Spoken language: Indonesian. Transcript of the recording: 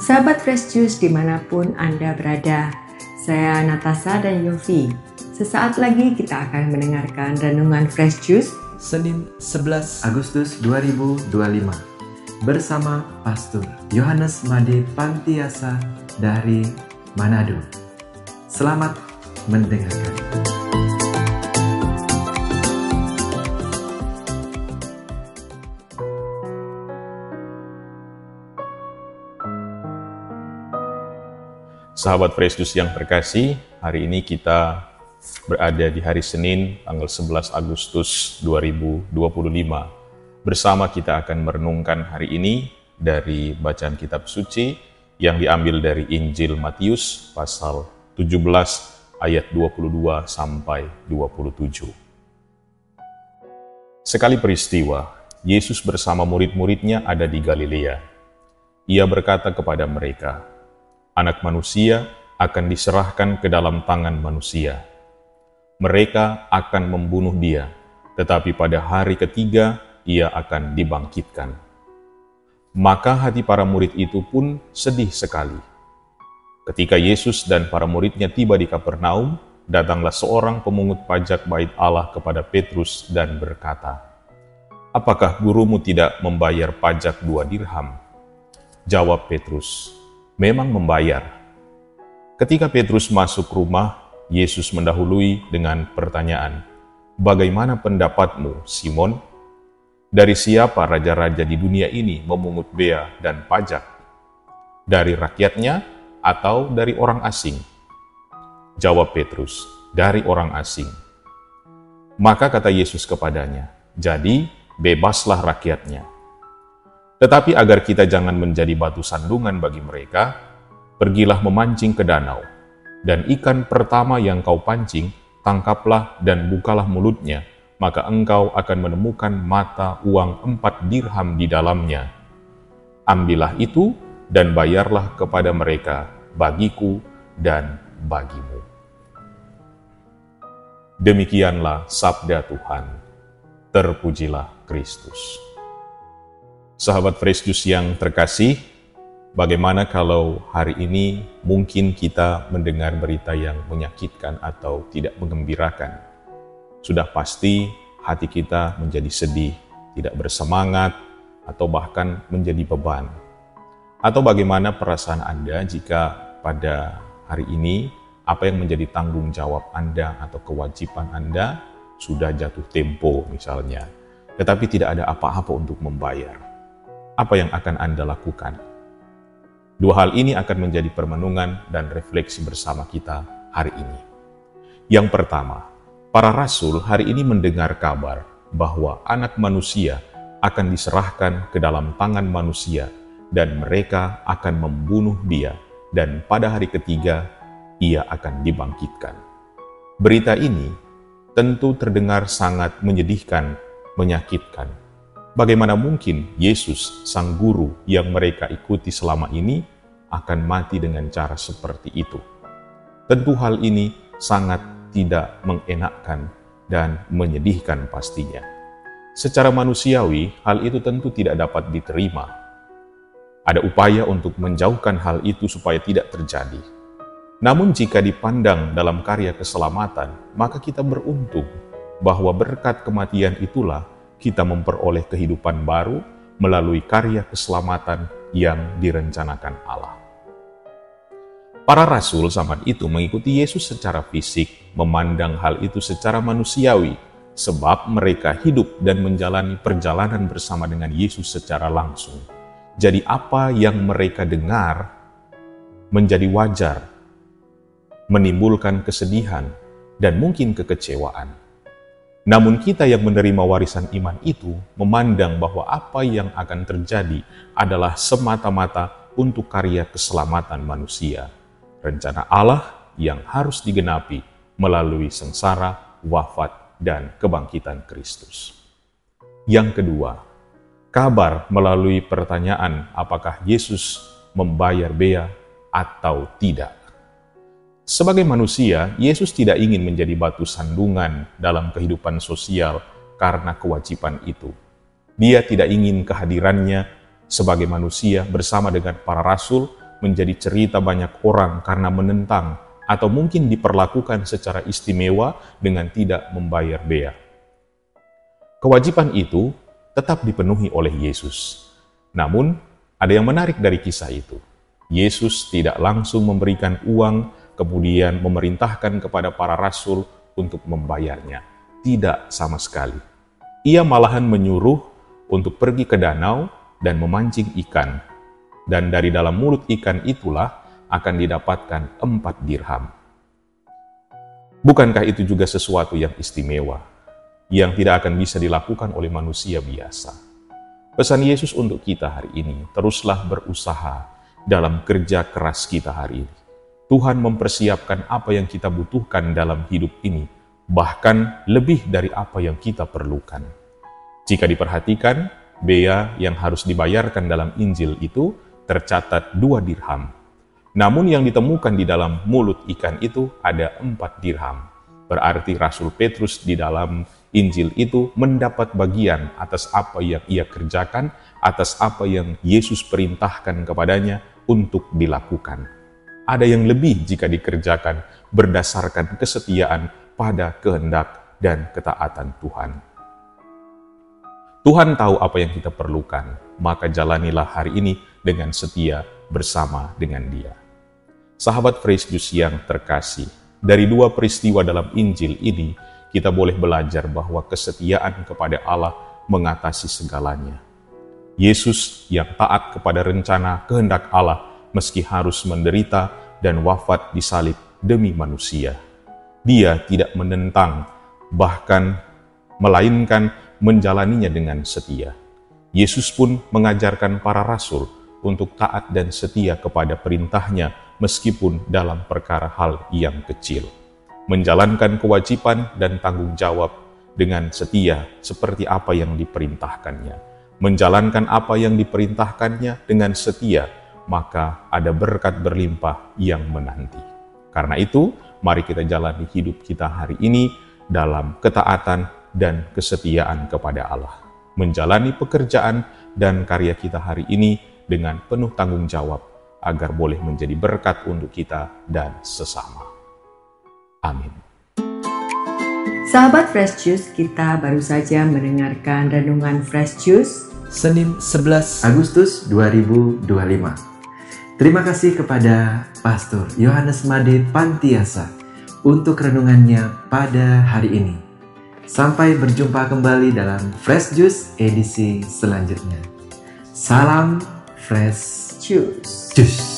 Sahabat Fresh Juice dimanapun Anda berada, saya Natasha dan Yofi. Sesaat lagi kita akan mendengarkan Renungan Fresh Juice Senin 11 Agustus 2025 bersama Pastor Yohanes Made Pantiasa dari Manado. Selamat mendengarkan. Sahabat Fresh Juice yang terkasih, hari ini kita berada di hari Senin, tanggal 11 Agustus 2025. Bersama kita akan merenungkan hari ini dari bacaan kitab suci yang diambil dari Injil Matius pasal 17 ayat 22 sampai 27. Sekali peristiwa, Yesus bersama murid-muridnya ada di Galilea. Ia berkata kepada mereka, Anak manusia akan diserahkan ke dalam tangan manusia. Mereka akan membunuh dia, tetapi pada hari ketiga ia akan dibangkitkan. Maka hati para murid itu pun sedih sekali. Ketika Yesus dan para muridnya tiba di Kapernaum, datanglah seorang pemungut pajak bait Allah kepada Petrus dan berkata, Apakah gurumu tidak membayar pajak 2 dirham? Jawab Petrus, Memang membayar. Ketika Petrus masuk rumah, Yesus mendahului dengan pertanyaan, Bagaimana pendapatmu, Simon? Dari siapa raja-raja di dunia ini memungut bea dan pajak? Dari rakyatnya atau dari orang asing? Jawab Petrus, dari orang asing. Maka kata Yesus kepadanya, Jadi bebaslah rakyatnya. Tetapi agar kita jangan menjadi batu sandungan bagi mereka, pergilah memancing ke danau, dan ikan pertama yang kau pancing, tangkaplah dan bukalah mulutnya, maka engkau akan menemukan mata uang 4 dirham di dalamnya. Ambillah itu dan bayarlah kepada mereka, bagiku dan bagimu. Demikianlah sabda Tuhan. Terpujilah Kristus. Sahabat Fresh Juice yang terkasih, bagaimana kalau hari ini mungkin kita mendengar berita yang menyakitkan atau tidak menggembirakan? Sudah pasti hati kita menjadi sedih, tidak bersemangat, atau bahkan menjadi beban. Atau bagaimana perasaan Anda jika pada hari ini apa yang menjadi tanggung jawab Anda atau kewajiban Anda sudah jatuh tempo misalnya, tetapi tidak ada apa-apa untuk membayar? Apa yang akan Anda lakukan? Dua hal ini akan menjadi permenungan dan refleksi bersama kita hari ini. Yang pertama, para rasul hari ini mendengar kabar bahwa anak manusia akan diserahkan ke dalam tangan manusia dan mereka akan membunuh dia dan pada hari ketiga ia akan dibangkitkan. Berita ini tentu terdengar sangat menyedihkan, menyakitkan. Bagaimana mungkin Yesus, sang guru yang mereka ikuti selama ini, akan mati dengan cara seperti itu? Tentu hal ini sangat tidak mengenakkan dan menyedihkan pastinya. Secara manusiawi, hal itu tentu tidak dapat diterima. Ada upaya untuk menjauhkan hal itu supaya tidak terjadi. Namun jika dipandang dalam karya keselamatan, maka kita beruntung bahwa berkat kematian itulah kita memperoleh kehidupan baru melalui karya keselamatan yang direncanakan Allah. Para rasul zaman itu mengikuti Yesus secara fisik, memandang hal itu secara manusiawi, sebab mereka hidup dan menjalani perjalanan bersama dengan Yesus secara langsung. Jadi apa yang mereka dengar menjadi wajar, menimbulkan kesedihan dan mungkin kekecewaan. Namun kita yang menerima warisan iman itu memandang bahwa apa yang akan terjadi adalah semata-mata untuk karya keselamatan manusia. Rencana Allah yang harus digenapi melalui sengsara, wafat, dan kebangkitan Kristus. Yang kedua, kabar melalui pertanyaan apakah Yesus membayar bea atau tidak. Sebagai manusia, Yesus tidak ingin menjadi batu sandungan dalam kehidupan sosial karena kewajiban itu. Dia tidak ingin kehadirannya sebagai manusia bersama dengan para rasul menjadi cerita banyak orang karena menentang atau mungkin diperlakukan secara istimewa dengan tidak membayar bea. Kewajiban itu tetap dipenuhi oleh Yesus. Namun, ada yang menarik dari kisah itu. Yesus tidak langsung memberikan uang, kemudian memerintahkan kepada para rasul untuk membayarnya. Tidak sama sekali. Ia malahan menyuruh untuk pergi ke danau dan memancing ikan. Dan dari dalam mulut ikan itulah akan didapatkan 4 dirham. Bukankah itu juga sesuatu yang istimewa, yang tidak akan bisa dilakukan oleh manusia biasa? Pesan Yesus untuk kita hari ini, teruslah berusaha dalam kerja keras kita hari ini. Tuhan mempersiapkan apa yang kita butuhkan dalam hidup ini, bahkan lebih dari apa yang kita perlukan. Jika diperhatikan, bea yang harus dibayarkan dalam Injil itu tercatat 2 dirham. Namun yang ditemukan di dalam mulut ikan itu ada 4 dirham. Berarti Rasul Petrus di dalam Injil itu mendapat bagian atas apa yang ia kerjakan, atas apa yang Yesus perintahkan kepadanya untuk dilakukan. Ada yang lebih jika dikerjakan berdasarkan kesetiaan pada kehendak dan ketaatan Tuhan. Tuhan tahu apa yang kita perlukan, maka jalanilah hari ini dengan setia bersama dengan Dia. Sahabat Fresh Juice yang terkasih, dari 2 peristiwa dalam Injil ini, kita boleh belajar bahwa kesetiaan kepada Allah mengatasi segalanya. Yesus yang taat kepada rencana kehendak Allah meski harus menderita dan wafat di salib demi manusia. Dia tidak menentang, bahkan melainkan menjalaninya dengan setia. Yesus pun mengajarkan para rasul untuk taat dan setia kepada perintahnya meskipun dalam perkara hal yang kecil. Menjalankan kewajiban dan tanggung jawab dengan setia seperti apa yang diperintahkannya. Menjalankan apa yang diperintahkannya dengan setia, maka ada berkat berlimpah yang menanti. Karena itu, mari kita jalani hidup kita hari ini dalam ketaatan dan kesetiaan kepada Allah. Menjalani pekerjaan dan karya kita hari ini dengan penuh tanggung jawab, agar boleh menjadi berkat untuk kita dan sesama. Amin. Sahabat Fresh Juice, kita baru saja mendengarkan renungan Fresh Juice Senin 11 Agustus 2025. Terima kasih kepada Pastor Yohanes Madit Pantiasa untuk renungannya pada hari ini. Sampai berjumpa kembali dalam Fresh Juice edisi selanjutnya. Salam Fresh Juice. Juice.